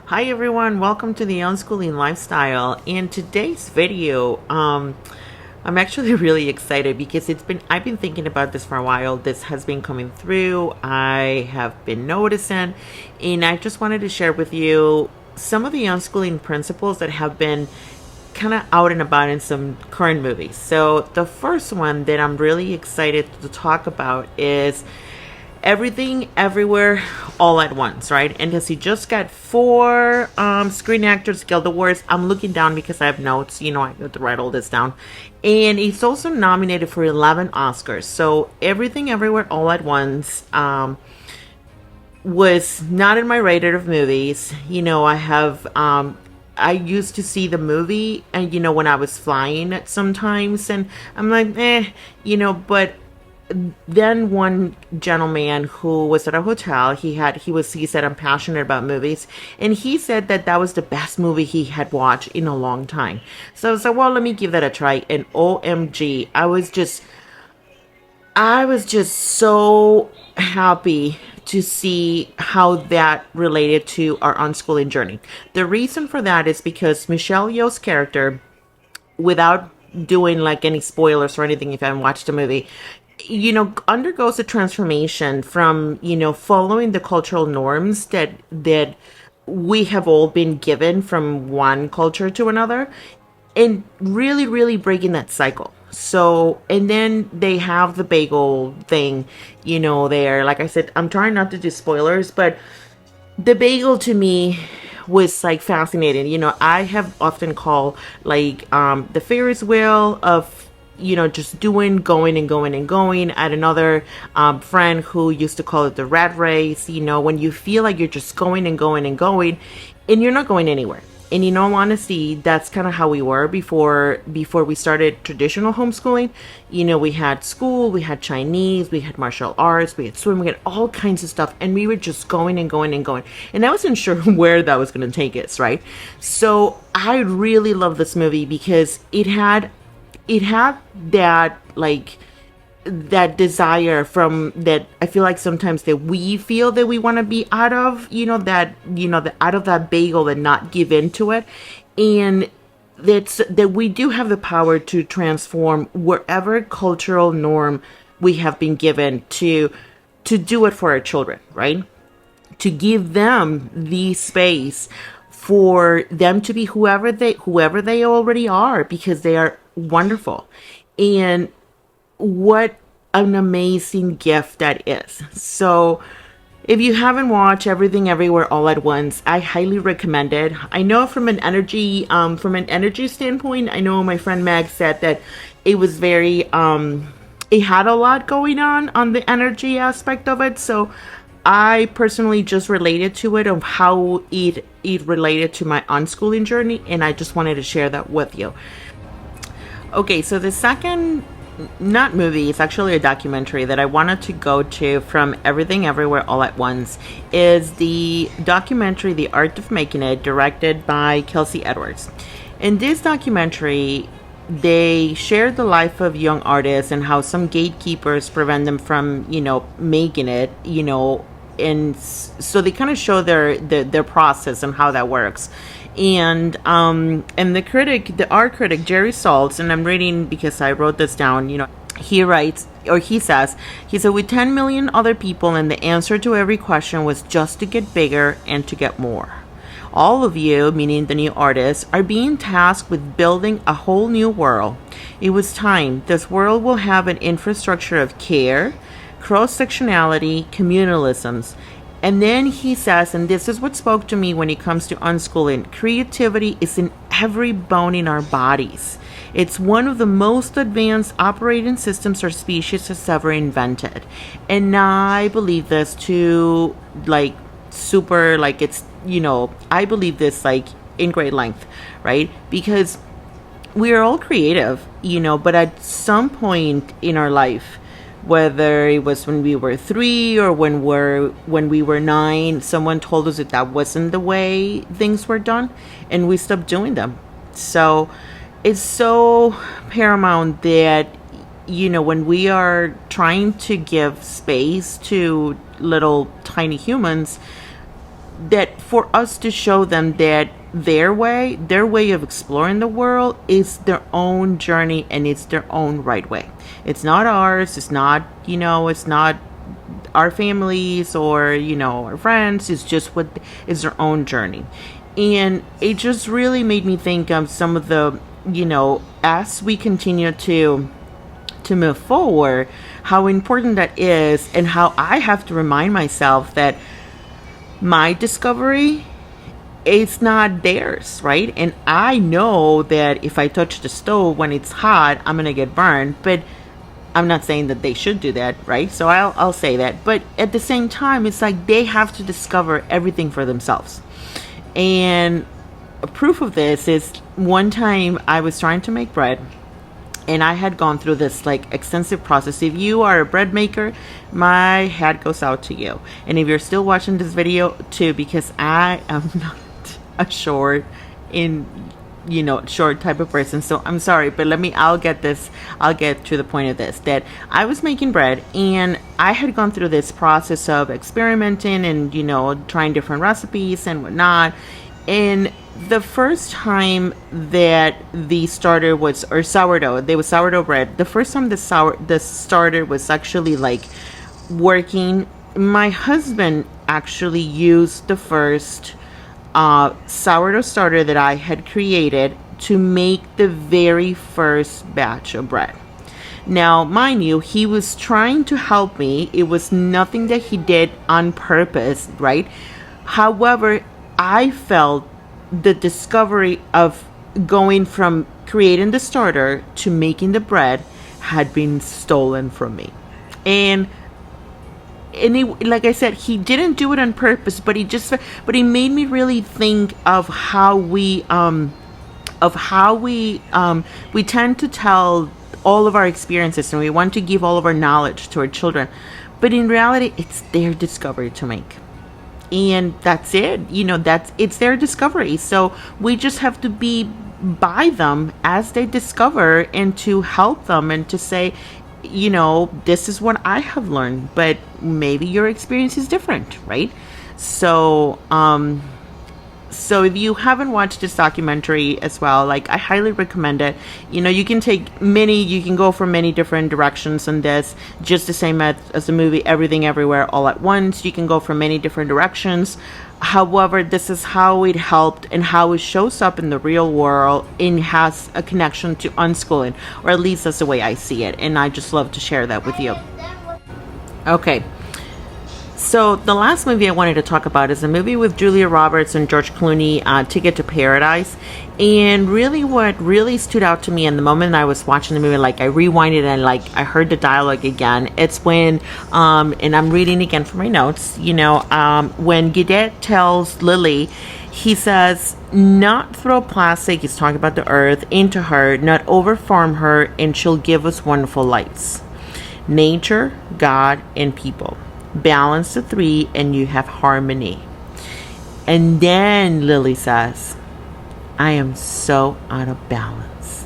Hi everyone, welcome to the Unschooling Lifestyle. In today's video, I'm actually really excited because I've been thinking about this for a while. This has been coming through. I have been noticing, and I just wanted to share with you some of the unschooling principles that have been kind of out and about in some current movies. So the first one that I'm really excited to talk about is Everything Everywhere All at Once, right? And as he just got four Screen Actors Guild Awards, I'm looking down because I have notes. I have to write all this down. And he's also nominated for 11 Oscars. So Everything Everywhere All at Once was not in my radar of movies. I used to see the movie, and when I was flying at sometimes, and I'm like, but then one gentleman who was at a hotel, he said, I'm passionate about movies, and he said that was the best movie he had watched in a long time. So I was like, well, let me give that a try. And OMG, I was just so happy to see how that related to our unschooling journey. The reason for that is because Michelle Yeoh's character, without doing like any spoilers or anything if I haven't watched the movie, undergoes a transformation from, following the cultural norms that we have all been given from one culture to another, and really, really breaking that cycle. So, and then they have the bagel thing, there. Like I said, I'm trying not to do spoilers, but the bagel to me was like fascinating. I have often called like the Ferris wheel of just going and going and going. I had another friend who used to call it the rat race, when you feel like you're just going and going and going and you're not going anywhere. And in all honesty, that's kind of how we were before we started traditional homeschooling. We had school, we had Chinese, we had martial arts, we had swimming, we had all kinds of stuff, and we were just going and going and going. And I wasn't sure where that was going to take us, right? So I really love this movie because it had that, like, that desire from that I feel like sometimes that we feel that we want to be out of, out of that bagel and not give into it. And that we do have the power to transform wherever cultural norm we have been given to do it for our children, right? To give them the space for them to be whoever they already are, because they are wonderful. And what an amazing gift that is. So if you haven't watched Everything Everywhere All at Once, I highly recommend it. I know from an energy standpoint, I know my friend Meg said that it was very it had a lot going on the energy aspect of it. So I personally just related to it, of how it related to my unschooling journey, and I just wanted to share that with you. Okay, so the second, not movie, it's actually a documentary that I wanted to go to from Everything Everywhere All at Once, is the documentary The Art of Making It, directed by Kelsey Edwards. In this documentary, they shared the life of young artists and how some gatekeepers prevent them from, making it, and so they kind of show their process and how that works. And the art critic Jerry Saltz, and I'm reading because I wrote this down, he said, with 10 million other people, and the answer to every question was just to get bigger and to get more. All of you, meaning the new artists, are being tasked with building a whole new world. It was time. This world will have an infrastructure of care, cross-sectionality, communalisms. And then he says, and this is what spoke to me when it comes to unschooling, creativity is in every bone in our bodies. It's one of the most advanced operating systems our species has ever invented. And I believe this to, like, super, like, it's, I believe this, like, in great length, right? Because we are all creative, but at some point in our life, whether it was when we were 3 or when we were 9, someone told us that wasn't the way things were done, and we stopped doing them. So it's so paramount that, when we are trying to give space to little tiny humans, that for us to show them that their way of exploring the world is their own journey, and it's their own right way. It's not ours. It's not, it's not our families or, our friends. It's just what is their own journey. And it just really made me think of some of the, as we continue to move forward, how important that is, and how I have to remind myself that my discovery is not theirs, right? And I know that if I touch the stove when it's hot, I'm gonna get burned, but I'm not saying that they should do that, right? So I'll say that, but at the same time, it's like they have to discover everything for themselves. And a proof of this is one time I was trying to make bread, and I had gone through this like extensive process. If you are a bread maker, my hat goes out to you. And if you're still watching this video too, because I am not a short type of person. So I'm sorry, but I'll get to the point of this, that I was making bread, and I had gone through this process of experimenting and, trying different recipes and whatnot. And the first time that the starter was, or sourdough, there was sourdough bread. The first time the starter was actually like working, my husband actually used the first sourdough starter that I had created to make the very first batch of bread. Now, mind you, he was trying to help me. It was nothing that he did on purpose, right? However, I felt the discovery of going from creating the starter to making the bread had been stolen from me. And he, like I said, he didn't do it on purpose, but he made me really think of how we tend to tell all of our experiences, and we want to give all of our knowledge to our children, but in reality, it's their discovery to make. And that's it. It's their discovery. So we just have to be by them as they discover, and to help them and to say, this is what I have learned, but maybe your experience is different, right? So if you haven't watched this documentary as well, like, I highly recommend it. You can go for many different directions in this, just the same as the movie Everything Everywhere All at Once. You can go for many different directions. However, this is how it helped and how it shows up in the real world and has a connection to unschooling, or at least that's the way I see it. And I just love to share that with you. Okay. So the last movie I wanted to talk about is a movie with Julia Roberts and George Clooney, Ticket to Paradise. And really what really stood out to me in the moment I was watching the movie, like I rewinded and like I heard the dialogue again. It's when, and I'm reading again from my notes, when Gaudet tells Lily, he says, not throw plastic, he's talking about the earth, into her, not overfarm her, and she'll give us wonderful lights. Nature, God, and people. Balance the three and you have harmony. And then Lily says, I am so out of balance.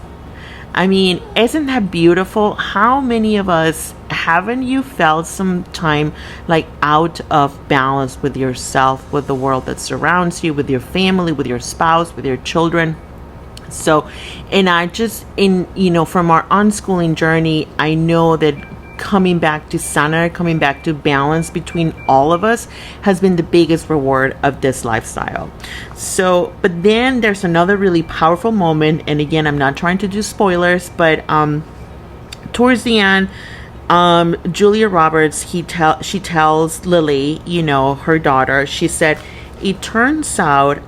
I mean, isn't that beautiful? How many of us haven't you felt some time like out of balance with yourself, with the world that surrounds you, with your family, with your spouse, with your children? So, and I just, from our unschooling journey, I know that coming back to center, coming back to balance between all of us has been the biggest reward of this lifestyle. So, but then there's another really powerful moment, and again, I'm not trying to do spoilers, but towards the end, Julia Roberts, she tells Lily, her daughter, she said, it turns out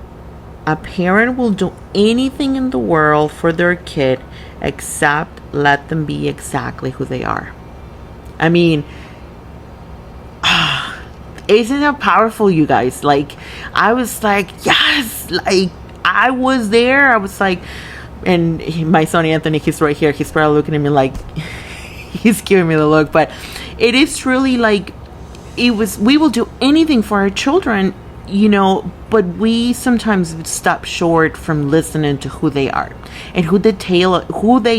a parent will do anything in the world for their kid except let them be exactly who they are. I mean, isn't that powerful, you guys? Like, I was like, yes, like, I was there. I was like, and my son Anthony, he's right here. He's probably looking at me like, he's giving me the look. But it is truly like, we will do anything for our children, but we sometimes stop short from listening to who they are and who they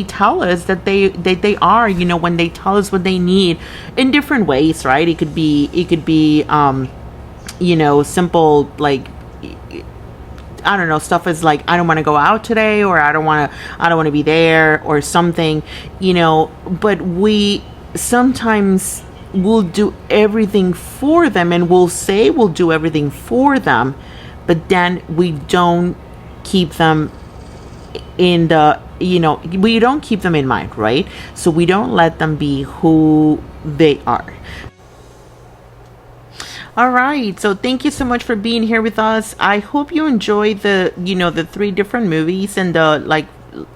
tell us that they are, when they tell us what they need in different ways, right? It could be simple, like, I don't know, stuff is like, I don't want to go out today, or I don't want to be there, or something, but we sometimes will do everything for them, and we'll say we'll do everything for them, but then we don't keep them in the, we don't keep them in mind, right? So we don't let them be who they are. All right. So thank you so much for being here with us. I hope you enjoyed the 3 different movies, and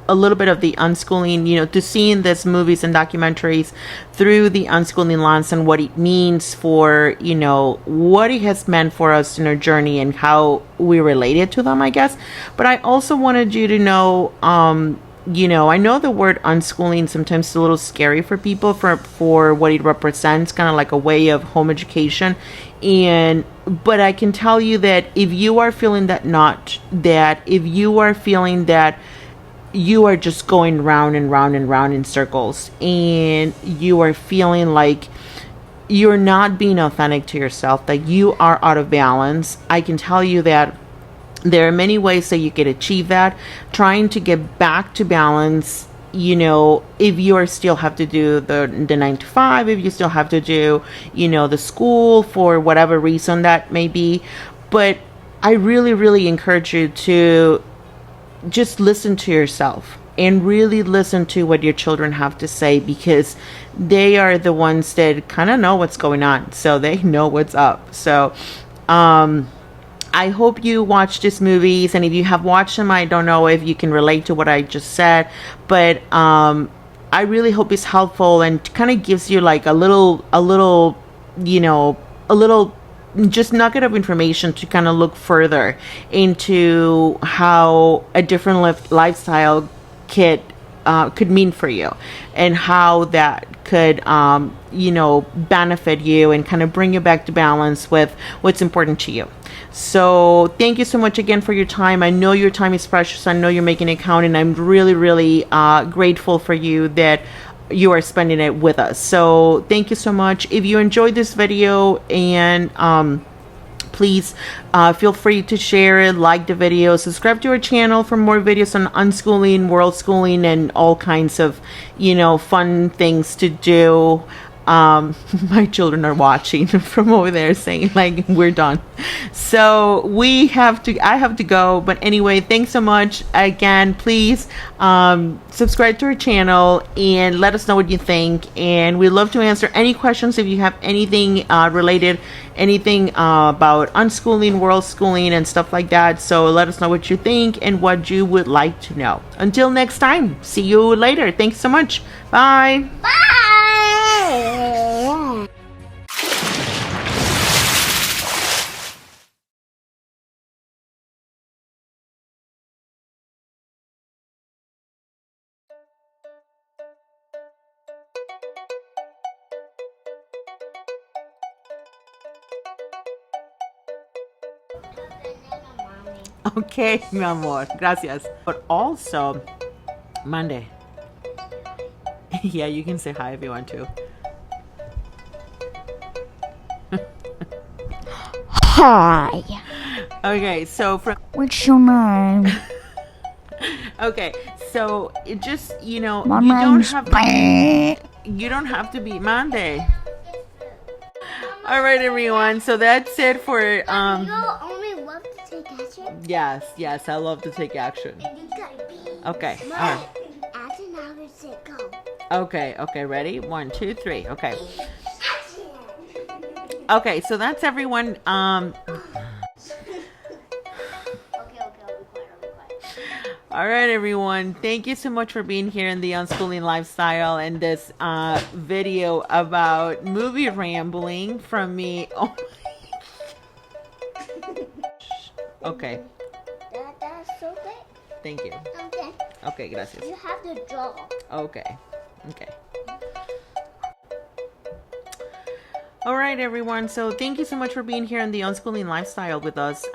a little bit of the unschooling, to seeing these movies and documentaries through the unschooling lens, and what it means for, what it has meant for us in our journey, and how we related to them, I guess. But I also wanted you to know, I know the word unschooling sometimes is a little scary for people, for what it represents, kind of like a way of home education. But I can tell you that if you are feeling if you are feeling that you are just going round and round and round in circles, and you are feeling like you're not being authentic to yourself, that you are out of balance, I can tell you that there are many ways that you can achieve that. Trying to get back to balance, if you still have to do the 9 to 5, if you still have to do, the school for whatever reason that may be. But I really, really encourage you to just listen to yourself, and really listen to what your children have to say, because they are the ones that kind of know what's going on. So they know what's up. So, I hope you watch these movies, and if you have watched them, I don't know if you can relate to what I just said, but I really hope it's helpful, and kind of gives you like a little just nugget of information to kind of look further into how a different lifestyle could mean for you, and how that could benefit you, and kind of bring you back to balance with what's important to you. So thank you so much again for your time. I know your time is precious. I know you're making it count, and I'm really, really grateful for you that you are spending it with us. So thank you so much. If you enjoyed this video, and please feel free to share it, like the video, subscribe to our channel for more videos on unschooling, world schooling, and all kinds of fun things to do. My children are watching from over there, saying like, we're done. So I have to go. But anyway, thanks so much again. Please subscribe to our channel, and let us know what you think, and we'd love to answer any questions if you have anything related, anything about unschooling, world schooling, and stuff like that. So let us know what you think and what you would like to know. Until next time, see you later. Thanks so much. Bye. Bye. Okay, mi amor. Gracias. But also, Monday. Yeah, you can say hi if you want to. Hi. Okay, so What's your name? okay, so it just, My you don't name's have Bang. you don't have to be Monday. All right, everyone. So that's it for You only love to take action. yes, I love to take action. And you gotta be. Okay. All Mom, right. action now to say go. Okay, ready? 1, 2, 3. Okay. Action. Okay, so that's everyone. Okay, I'll be quiet. All right, everyone. Thank you so much for being here in the Unschooling Lifestyle, and this video about movie rambling from me. Oh. Okay. That's so great. Thank you. Okay. Okay, gracias. You have to draw. Okay. All right, everyone. So thank you so much for being here in the Unschooling Lifestyle with us.